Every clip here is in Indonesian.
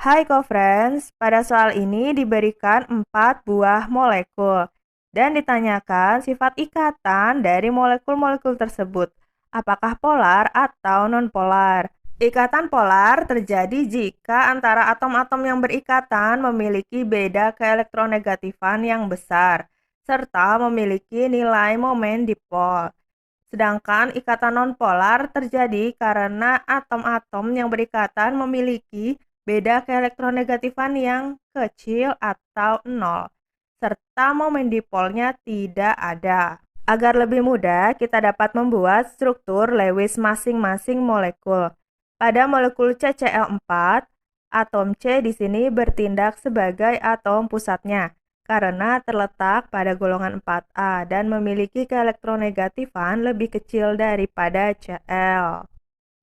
Hai co-friends, pada soal ini diberikan 4 buah molekul dan ditanyakan sifat ikatan dari molekul-molekul tersebut. Apakah polar atau nonpolar? Ikatan polar terjadi jika antara atom-atom yang berikatan memiliki beda keelektronegatifan yang besar serta memiliki nilai momen dipol. Sedangkan ikatan nonpolar terjadi karena atom-atom yang berikatan memiliki beda keelektronegatifan yang kecil atau nol, serta momen dipolnya tidak ada. Agar lebih mudah, kita dapat membuat struktur Lewis masing-masing molekul. Pada molekul CCl4, atom C di sini bertindak sebagai atom pusatnya karena terletak pada golongan 4A dan memiliki keelektronegatifan lebih kecil daripada Cl.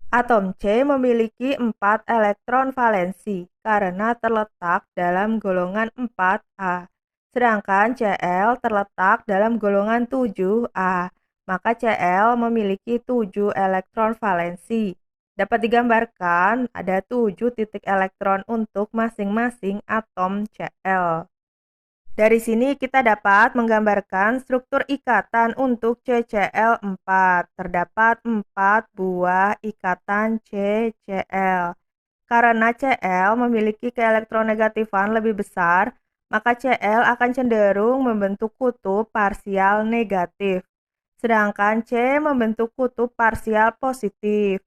Atom C memiliki 4 elektron valensi karena terletak dalam golongan 4A, sedangkan Cl terletak dalam golongan 7A, maka Cl memiliki 7 elektron valensi. Dapat digambarkan ada 7 titik elektron untuk masing-masing atom Cl. Dari sini kita dapat menggambarkan struktur ikatan untuk CCl4. Terdapat 4 buah ikatan CCl. Karena Cl memiliki keelektronegatifan lebih besar, maka Cl akan cenderung membentuk kutub parsial negatif, sedangkan C membentuk kutub parsial positif,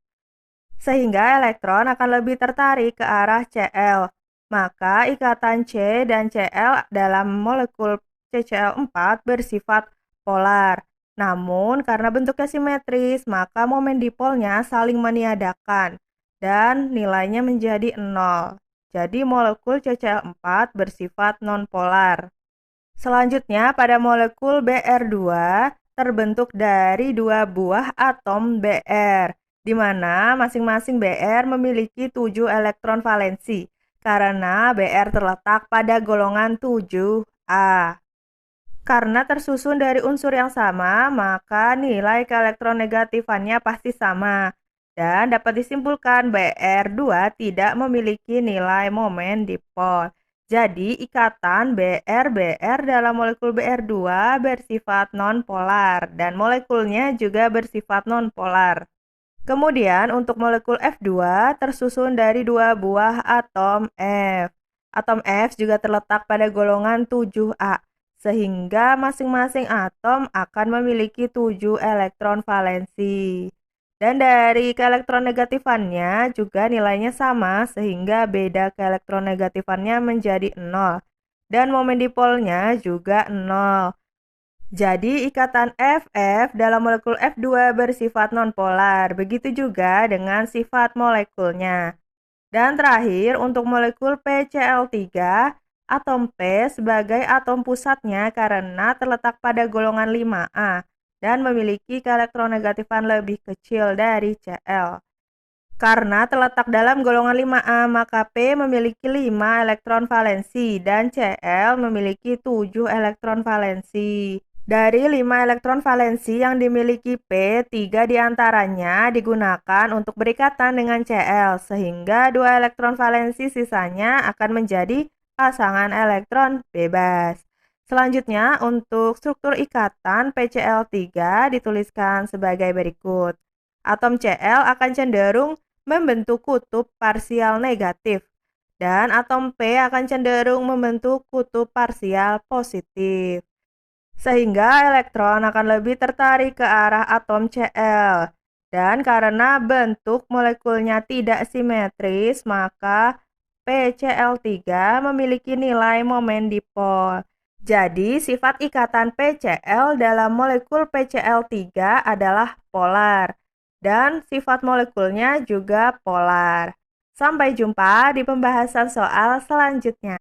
sehingga elektron akan lebih tertarik ke arah Cl. Maka ikatan C dan Cl dalam molekul CCl4 bersifat polar. Namun karena bentuknya simetris, maka momen dipolnya saling meniadakan dan nilainya menjadi 0. Jadi molekul CCl4 bersifat nonpolar. Selanjutnya pada molekul Br2 terbentuk dari 2 buah atom Br, di mana masing-masing Br memiliki 7 elektron valensi karena Br terletak pada golongan 7A. Karena tersusun dari unsur yang sama, maka nilai keelektronegatifannya pasti sama. Dan dapat disimpulkan Br2 tidak memiliki nilai momen dipol. Jadi, ikatan Br-Br dalam molekul Br2 bersifat nonpolar dan molekulnya juga bersifat nonpolar. Kemudian untuk molekul F2 tersusun dari 2 buah atom F. Atom F juga terletak pada golongan 7A, sehingga masing-masing atom akan memiliki 7 elektron valensi. Dan dari keelektronegatifannya juga nilainya sama, sehingga beda keelektronegatifannya menjadi 0. Dan momen dipolnya juga 0. Jadi, ikatan FF dalam molekul F2 bersifat nonpolar, begitu juga dengan sifat molekulnya. Dan terakhir, untuk molekul PCl3, atom P sebagai atom pusatnya karena terletak pada golongan 5A dan memiliki keelektronegatifan lebih kecil dari Cl. Karena terletak dalam golongan 5A, maka P memiliki 5 elektron valensi dan Cl memiliki 7 elektron valensi. Dari 5 elektron valensi yang dimiliki P, 3 diantaranya digunakan untuk berikatan dengan Cl, sehingga 2 elektron valensi sisanya akan menjadi pasangan elektron bebas. Selanjutnya, untuk struktur ikatan PCl3 dituliskan sebagai berikut. Atom Cl akan cenderung membentuk kutub parsial negatif, dan atom P akan cenderung membentuk kutub parsial positif, sehingga elektron akan lebih tertarik ke arah atom Cl. Dan karena bentuk molekulnya tidak simetris, maka PCl3 memiliki nilai momen dipol. Jadi, sifat ikatan PCl dalam molekul PCl3 adalah polar, dan sifat molekulnya juga polar. Sampai jumpa di pembahasan soal selanjutnya.